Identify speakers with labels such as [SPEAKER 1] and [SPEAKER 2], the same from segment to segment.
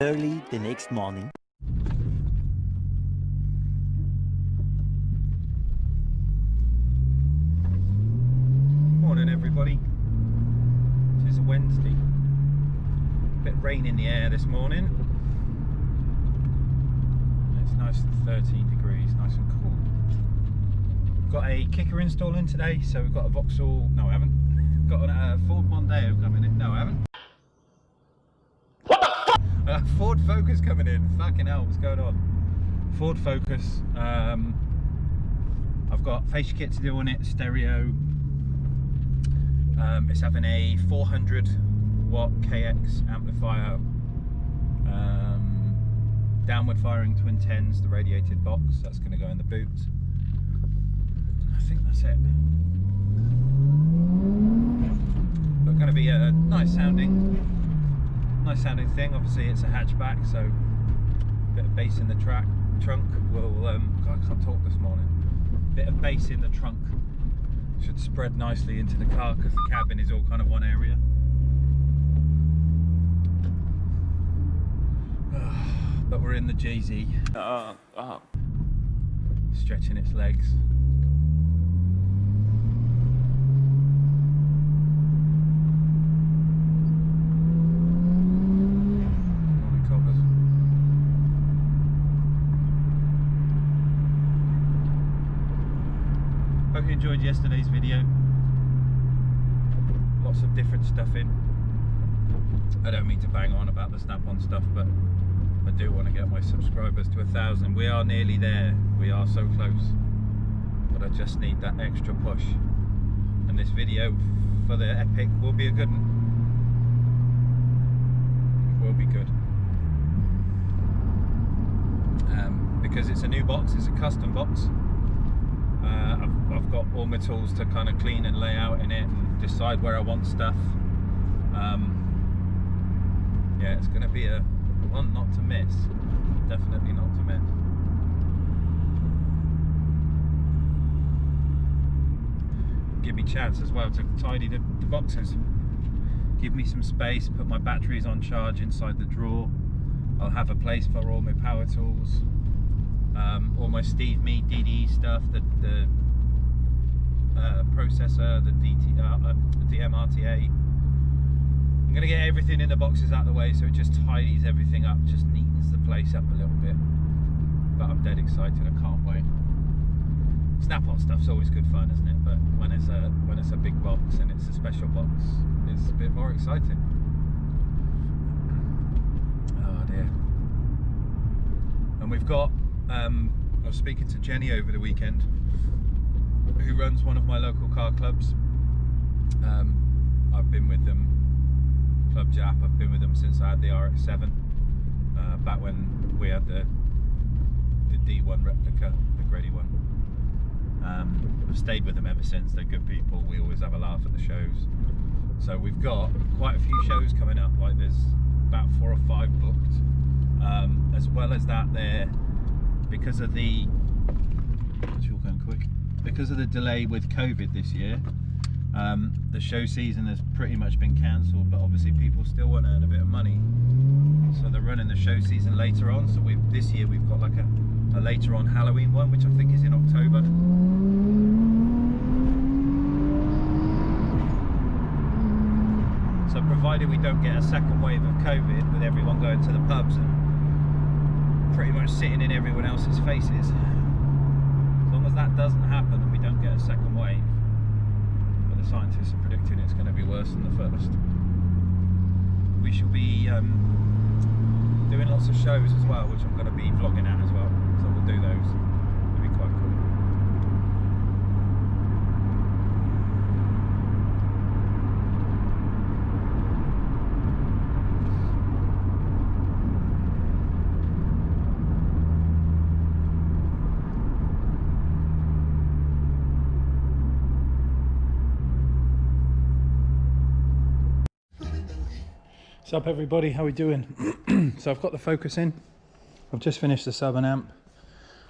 [SPEAKER 1] Early the next morning.
[SPEAKER 2] Morning everybody. It is a Wednesday. Bit of rain in the air this morning. It's nice and 13 degrees, nice and cool. We've got a kicker installing today, so we've got a Vauxhall. No, I haven't. Got a Ford Mondeo coming in. No, I haven't. What the fuck? Ford Focus coming in. Fucking hell, what's going on? Ford Focus. I've got fascia kit to do on it, stereo. It's having a 400 watt KX amplifier, downward firing twin 10s, the radiated box, that's going to go in the boot. I think that's it. But going to be a nice sounding thing. Obviously it's a hatchback, so a bit of bass in the trunk will, I can't talk this morning, bit of bass in the trunk should spread nicely into the car because the cabin is all kind of one area. But we're in the JZ, stretching its legs. Morning, coppers. Hope you enjoyed yesterday's video. Lots of different stuff in. I don't mean to bang on about the Snap-on stuff, but I do want to get my subscribers to 1,000. We are nearly there. We are so close. But I just need that extra push. And this video for the Epic will be a good one. It will be good. Because it's a new box, it's a custom box. I've got all my tools to kind of clean and lay out in it and decide where I want stuff. Yeah, it's going to be a one not to miss. Definitely not to miss. Give me chance as well to tidy the boxes. Give me some space, put my batteries on charge inside the drawer. I'll have a place for all my power tools. All my Steve Mead DDE stuff, the processor, the DMRTA. I'm going to get everything in the boxes out of the way so it just tidies everything up, just neatens the place up a little bit. But I'm dead excited, I can't wait. Snap-on stuff's always good fun, isn't it? But when it's a big box and it's a special box, it's a bit more exciting. Oh dear. And we've got I was speaking to Jenny over the weekend, who runs one of my local car clubs. I've been with them, Club Jap, I've been with them since I had the RX-7, back when we had the D1 replica, the Grady one. I've stayed with them ever since. They're good people, we always have a laugh at the shows. So we've got quite a few shows coming up, like there's about 4 or 5 booked. As well as that, because of the delay with COVID this year, the show season has pretty much been cancelled, but obviously people still want to earn a bit of money, so they're running the show season later on. So this year we've got like a later on Halloween one, which I think is in October. So provided we don't get a second wave of COVID with everyone going to the pubs and pretty much sitting in everyone else's faces, as long as that doesn't happen and we don't get a second wave, but the scientists are predicting it's going to be worse than the first, we shall be doing lots of shows as well, which I'm going to be vlogging at as well, so we'll do those. It'll be quite cool. What's up everybody, how we doing? So I've got the Focus in. I've just finished the sub and amp.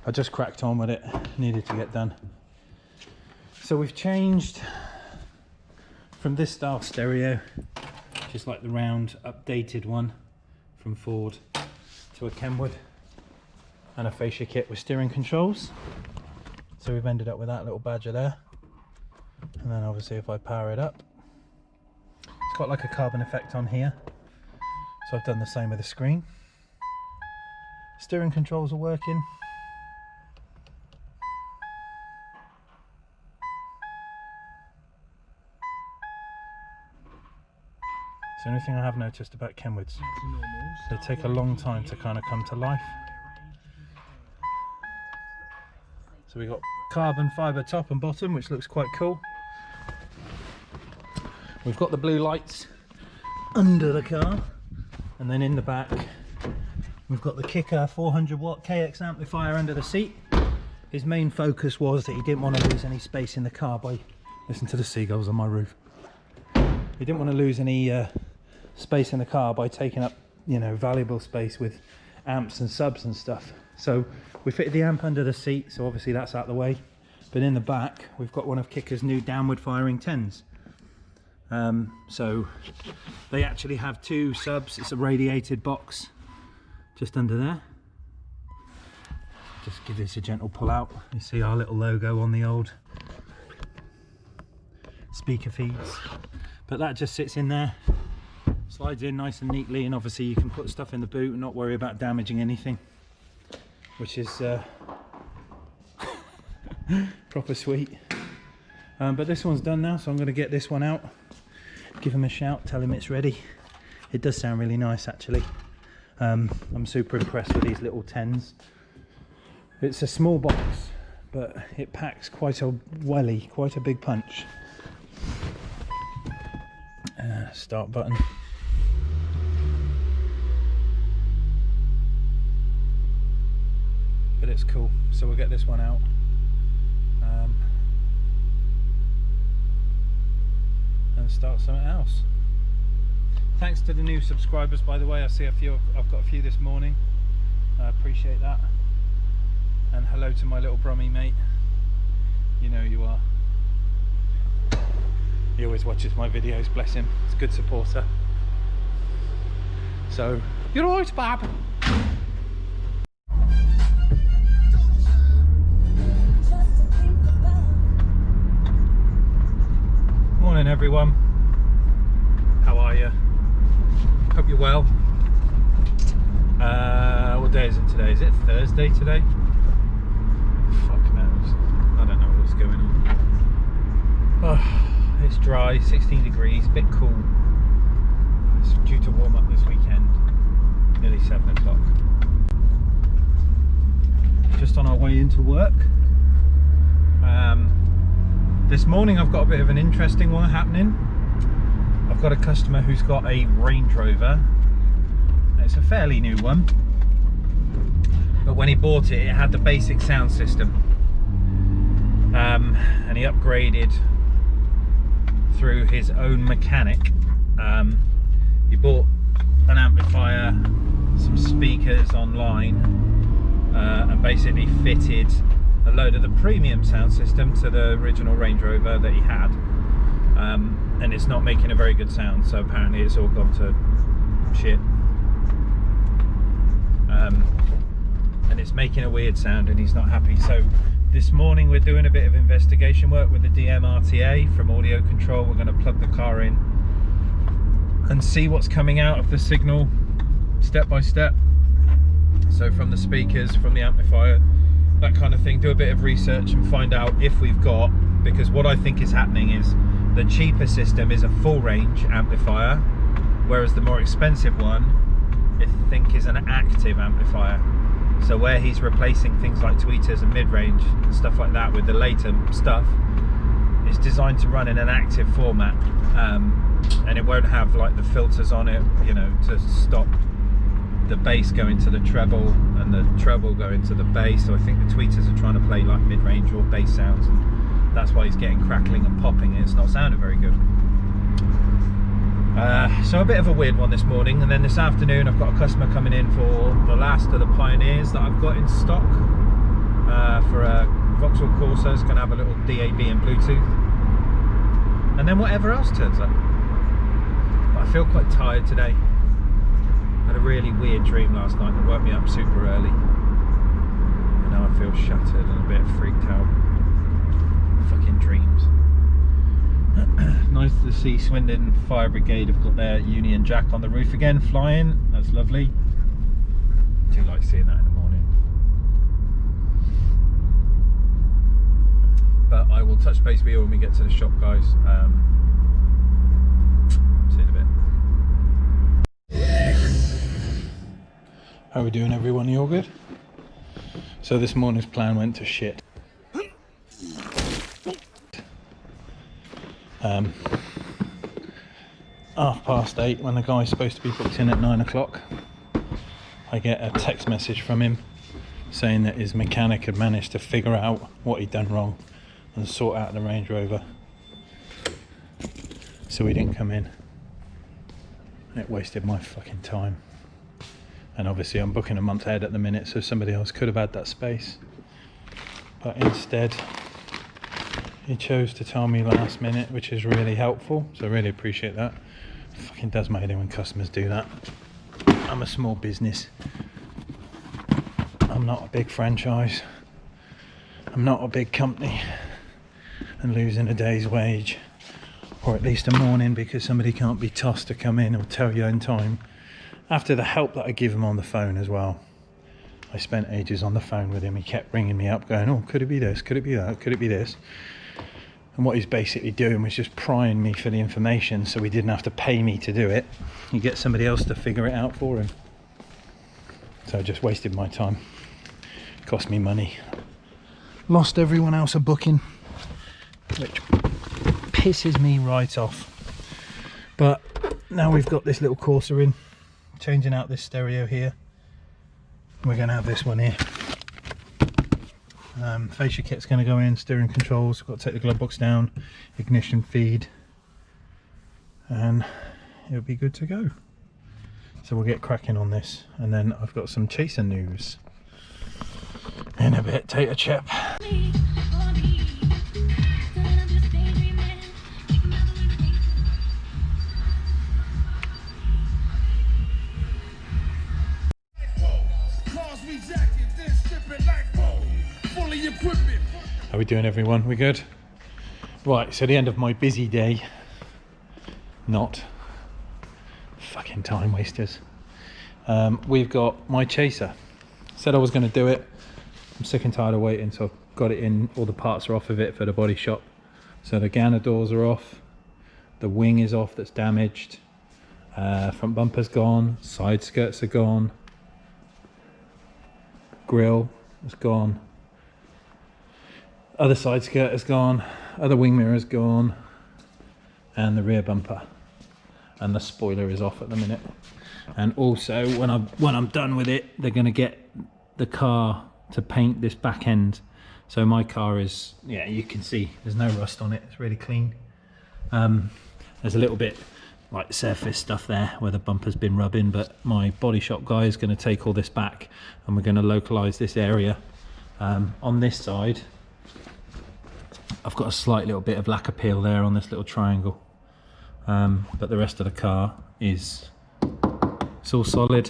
[SPEAKER 2] I just cracked on with it, needed to get done. So we've changed from this style stereo, just like the round updated one from Ford, to a Kenwood and a fascia kit with steering controls. So we've ended up with that little badger there. And then obviously if I power it up, it's got like a carbon effect on here. So I've done the same with the screen. Steering controls are working. It's the only thing I have noticed about Kenwoods. They take a long time to kind of come to life. So we've got carbon fibre top and bottom, which looks quite cool. We've got the blue lights under the car, and then in the back we've got the Kicker 400 watt KX amplifier under the seat. His main focus was that he didn't want to lose any space in the car by, listen to the seagulls on my roof. He didn't want to lose any space in the car by taking up, you know, valuable space with amps and subs and stuff. So we fitted the amp under the seat, so obviously that's out the way. But in the back we've got one of Kicker's new downward firing 10s. So they actually have two subs. It's a radiated box just under there. Just give this a gentle pull out. You see our little logo on the old speaker feeds, but that just sits in there, slides in nice and neatly, and obviously you can put stuff in the boot and not worry about damaging anything, which is proper sweet. But this one's done now, so I'm going to get this one out, give him a shout, tell him it's ready. It does sound really nice actually. I'm super impressed with these little 10s. It's a small box, but it packs quite a welly, quite a big punch. Start button. But it's cool, so we'll get this one out. And start something else. Thanks to the new subscribers, by the way. I see a few. I've got a few this morning. I appreciate that. And hello to my little Brummy mate. You know you are. He always watches my videos, bless him. He's a good supporter. So, you're alright, Bab. Morning everyone. How are you? Hope you're well. What day is it today? Is it Thursday today? Fuck knows. I don't know what's going on. Oh, it's dry, 16 degrees, bit cool. It's due to warm up this weekend, nearly 7 o'clock. Just on our way into work. This morning I've got a bit of an interesting one happening. I've got a customer who's got a Range Rover. It's a fairly new one, but when he bought it, it had the basic sound system, and he upgraded through his own mechanic. He bought an amplifier, some speakers online, and basically fitted a load of the premium sound system to the original Range Rover that he had, and it's not making a very good sound, so apparently it's all gone to shit. And it's making a weird sound and he's not happy. So this morning we're doing a bit of investigation work with the DM-RTA from Audio Control. We're going to plug the car in and see what's coming out of the signal step by step. So from the speakers, from the amplifier, that kind of thing. Do a bit of research and find out if we've got, because what I think is happening is the cheaper system is a full range amplifier, whereas the more expensive one I think is an active amplifier. So where he's replacing things like tweeters and mid-range and stuff like that with the later stuff, it's designed to run in an active format, and it won't have like the filters on it, you know, to stop the bass going to the treble and the treble going to the bass. So I think the tweeters are trying to play like mid-range or bass sounds, and that's why he's getting crackling and popping. It's not sounding very good. So a bit of a weird one this morning, and then this afternoon I've got a customer coming in for the last of the Pioneers that I've got in stock, for a Vauxhall Corsa. It's going to have a little DAB and Bluetooth, and then whatever else turns up. But I feel quite tired today. Had a really weird dream last night that woke me up super early. And now I feel shattered and a bit freaked out. Fucking dreams. Nice to see Swindon Fire Brigade have got their Union Jack on the roof again, flying. That's lovely. Do like seeing that in the morning. But I will touch base with you when we get to the shop, guys. See you in a bit. How are we doing, everyone? You all good? So this morning's plan went to shit. 8:30, when the guy's supposed to be booked in at 9 o'clock, I get a text message from him saying that his mechanic had managed to figure out what he'd done wrong and sort out the Range Rover, so he didn't come in. It wasted my fucking time, and obviously I'm booking a month ahead at the minute, so somebody else could have had that space, but instead he chose to tell me last minute, which is really helpful, so I really appreciate that. It fucking does my head in when customers do that. I'm a small business, I'm not a big franchise, I'm not a big company, and losing a day's wage, or at least a morning, because somebody can't be tossed to come in or tell you in time, after the help that I give him on the phone as well. I spent ages on the phone with him. He kept ringing me up going, oh, could it be this, could it be that, could it be this? And what he's basically doing was just prying me for the information, so he didn't have to pay me to do it. You get somebody else to figure it out for him. So I just wasted my time. Cost me money. Lost everyone else a booking, which pisses me right off. But now we've got this little Corsa in, changing out this stereo here. We're going to have this one here. Fascia kit's going to go in, steering controls, got to take the glove box down, ignition feed, and it'll be good to go. So we'll get cracking on this, and then I've got some chaser news in a bit. Take a chip. How are we doing, everyone? We good? Right, so the end of my busy day. Not. Fucking time wasters. We've got my chaser. Said I was going to do it. I'm sick and tired of waiting, so I've got it in. All the parts are off of it for the body shop. So the Ganna doors are off. The wing is off, that's damaged. Front bumper's gone. Side skirts are gone. Grille is gone. Other side skirt is gone, other wing mirror is gone, and the rear bumper, and the spoiler is off at the minute. And also, when I'm done with it, they're going to get the car to paint this back end. So my car is, yeah, you can see there's no rust on it, it's really clean. There's a little bit like surface stuff there where the bumper's been rubbing, but my body shop guy is going to take all this back, and we're going to localize this area. On this side, I've got a slight little bit of lacquer peel there on this little triangle, but the rest of the car is, it's all solid.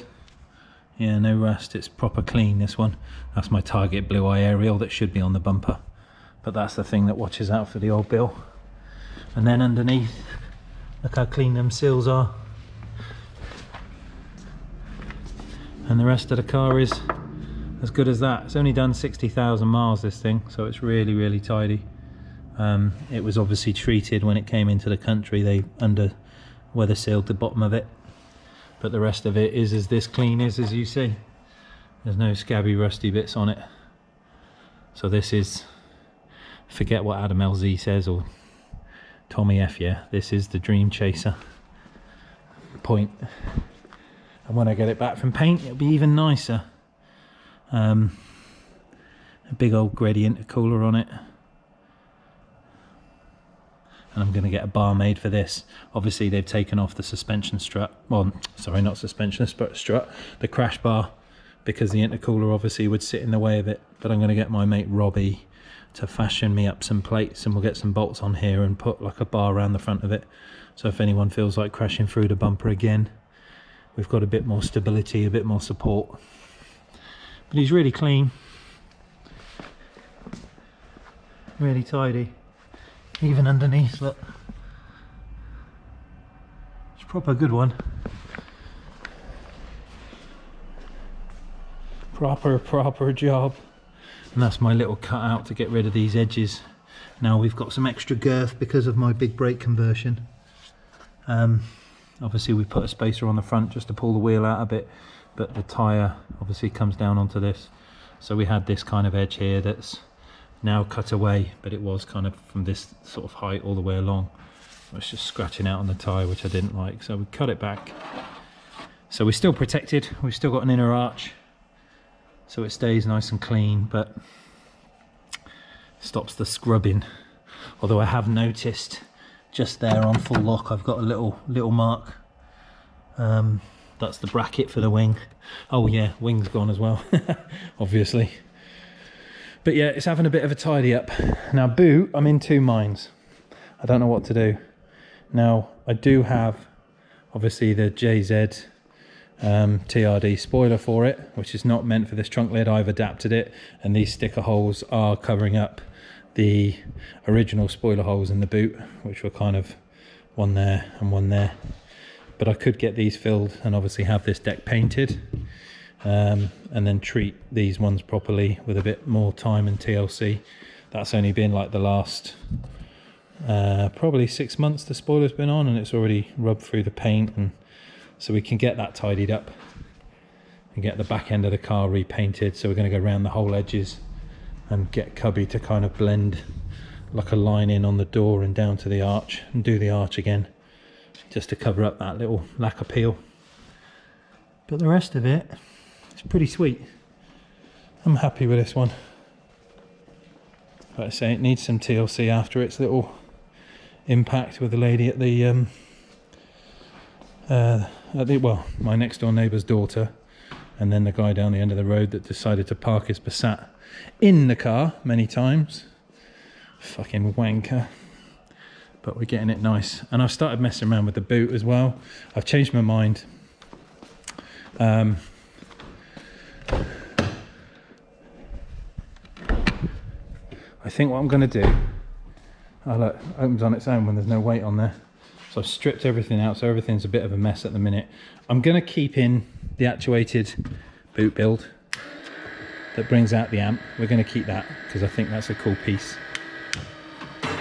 [SPEAKER 2] Yeah, no rust, it's proper clean, this one. That's my Target Blue Eye aerial that should be on the bumper, but that's the thing that watches out for the old bill. And then underneath, look how clean them seals are, and the rest of the car is as good as that. It's only done 60,000 miles, this thing, so it's really, really tidy. It was obviously treated when it came into the country. They under weather sealed the bottom of it, but the rest of it is as this clean is, as you see. There's no scabby rusty bits on it. So this is, forget what Adam LZ says or Tommy F, yeah, this is the Dream Chaser point. And when I get it back from paint, it'll be even nicer. A big old gradient intercooler on it, and I'm going to get a bar made for this. Obviously they've taken off the suspension strut, well, sorry, not suspension strut, the crash bar, because the intercooler obviously would sit in the way of it. But I'm going to get my mate Robbie to fashion me up some plates, and we'll get some bolts on here and put like a bar around the front of it, so if anyone feels like crashing through the bumper again, we've got a bit more stability, a bit more support. But he's really clean, really tidy, even underneath, look. It's a proper good one. Proper job. And that's my little cutout to get rid of these edges. Now we've got some extra girth because of my big brake conversion. Obviously we put a spacer on the front just to pull the wheel out a bit, but the tyre obviously comes down onto this. So we had this kind of edge here that's now cut away, but it was kind of from this sort of height all the way along. It was just scratching out on the tyre, which I didn't like, so we cut it back. So we're still protected, we've still got an inner arch, so it stays nice and clean, but stops the scrubbing. Although I have noticed just there on full lock I've got a little mark. That's the bracket for the wing. Oh yeah, wing's gone as well obviously. But yeah, it's having a bit of a tidy up. Now boot, I'm in two minds. I don't know what to do. Now I do have obviously the JZ TRD spoiler for it, which is not meant for this trunk lid. I've adapted it, and these sticker holes are covering up the original spoiler holes in the boot, which were kind of one there and one there. But I could get these filled and obviously have this deck painted, and then treat these ones properly with a bit more time and TLC. That's only been like the last probably 6 months the spoiler's been on, and it's already rubbed through the paint, and so we can get that tidied up and get the back end of the car repainted. So we're going to go around the whole edges and get Cubby to kind of blend like a line in on the door and down to the arch, and do the arch again just to cover up that little lack of peel. But the rest of it is pretty sweet. I'm happy with this one. Like I say, it needs some TLC after its little impact with the lady at the well, my next door neighbour's daughter, and then the guy down the end of the road that decided to park his Passat in the car many times. Fucking wanker. But we're getting it nice, and I've started messing around with the boot as well. I've changed my mind. I think what I'm going to do, oh look, it opens on its own when there's no weight on there. So I've stripped everything out, so everything's a bit of a mess at the minute. I'm going to keep in the actuated boot build that brings out the amp. We're going to keep that because I think that's a cool piece.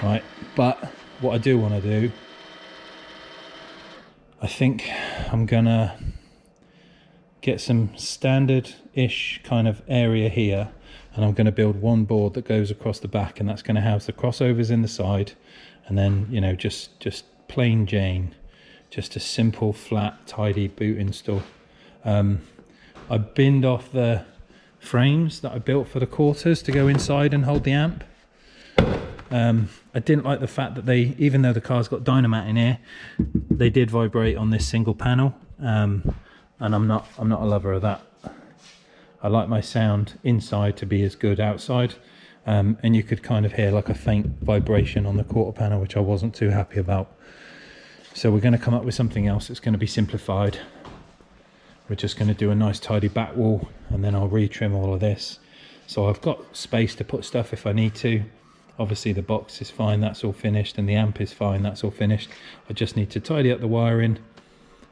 [SPEAKER 2] Right, but what I do want to do, I think I'm going to get some standard-ish kind of area here, and I'm going to build one board that goes across the back, and that's going to house the crossovers in the side, and then, you know, just plain Jane, just a simple flat tidy boot install. I binned off the frames that I built for the quarters to go inside and hold the amp. I didn't like the fact that they, even though the car's got Dynamat in here, they did vibrate on this single panel, and I'm not a lover of that. I like my sound inside to be as good outside, and you could kind of hear like a faint vibration on the quarter panel, which I wasn't too happy about. So we're going to come up with something else that's going to be simplified. We're just going to do a nice tidy back wall, and then I'll retrim all of this. So I've got space to put stuff if I need to. Obviously the box is fine, that's all finished, and the amp is fine, that's all finished. I just need to tidy up the wiring,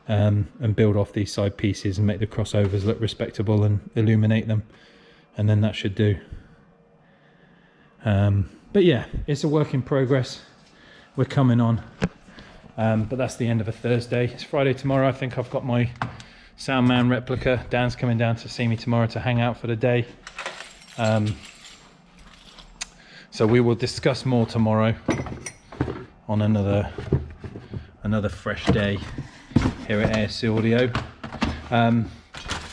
[SPEAKER 2] and build off these side pieces and make the crossovers look respectable and illuminate them, and then that should do. But yeah, it's a work in progress. We're coming on. But that's the end of a Thursday. It's Friday tomorrow. I think I've got my Soundman replica. Dan's coming down to see me tomorrow to hang out for the day. So we will discuss more tomorrow on another fresh day here at ASC Audio.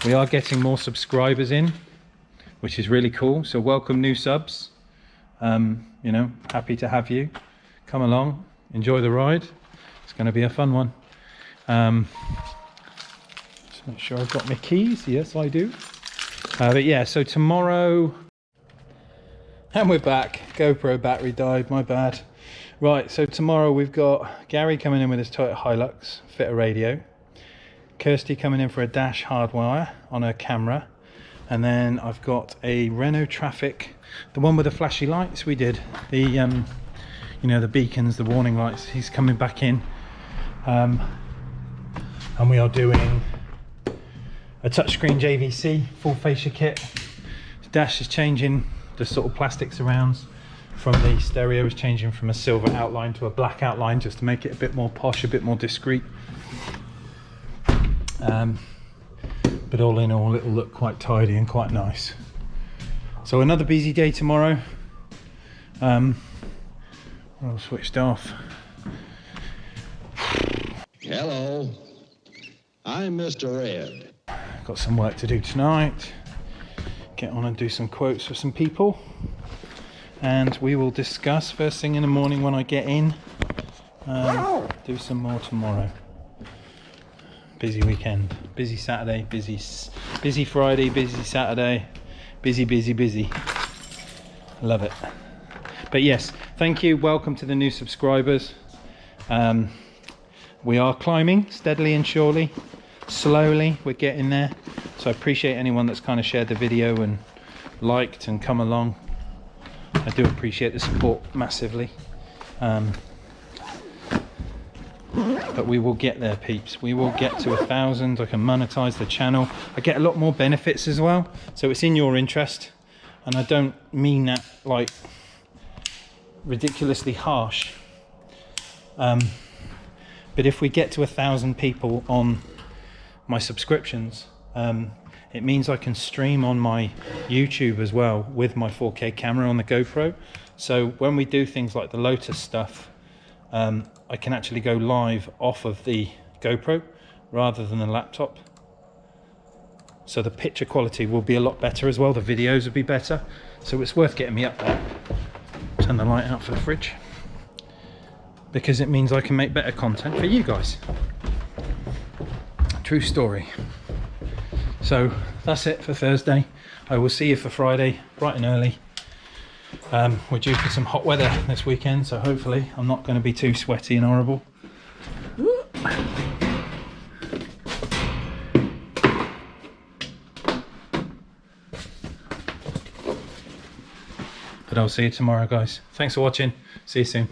[SPEAKER 2] We are getting more subscribers in, which is really cool. So welcome new subs. You know, happy to have you. Come along, enjoy the ride. It's going to be a fun one. Just make sure I've got my keys. Yes, I do. But yeah, so tomorrow, and we're back. GoPro battery died, my bad. Right, so tomorrow we've got Gary coming in with his Toyota Hilux, fit a radio.
[SPEAKER 1] Kirsty coming in for a dash hardwire on her camera. And then I've got a Renault Traffic, the one with the flashy lights. We did the, you know, the beacons, the warning lights. He's coming back in. And we are doing a touchscreen JVC full fascia kit. The dash is changing the sort of plastic surrounds. From the stereo is changing from a silver outline to a black outline, just to make it a bit more posh, a bit more discreet. But all in all, it'll look quite tidy and quite nice. So another busy day tomorrow. We're all switched off.
[SPEAKER 3] Hello, I'm Mr. Ed.
[SPEAKER 1] Got some work to do tonight. Get on and do some quotes for some people. And we will discuss first thing in the morning when I get in. Do some more tomorrow. Busy weekend, busy Saturday, busy Friday, busy Saturday, busy. Love it. But yes, thank you. Welcome to the new subscribers. We are climbing steadily and surely. Slowly, we're getting there. So I appreciate anyone that's kind of shared the video and liked and come along. I do appreciate the support massively. But we will get there, peeps. We will get to 1,000. I can monetize the channel. I get a lot more benefits as well. So it's in your interest. And I don't mean that like ridiculously harsh. But if we get to 1,000 people on my subscriptions, it means I can stream on my YouTube as well with my 4K camera on the GoPro. So when we do things like the Lotus stuff, I can actually go live off of the GoPro rather than the laptop. So the picture quality will be a lot better as well. The videos will be better. So it's worth getting me up there. Turn the light out for the fridge. Because it means I can make better content for you guys. True story. So that's it for Thursday. I will see you for Friday, bright and early. We're due for some hot weather this weekend, so hopefully I'm not going to be too sweaty and horrible. But I'll see you tomorrow, guys. Thanks for watching. See you soon.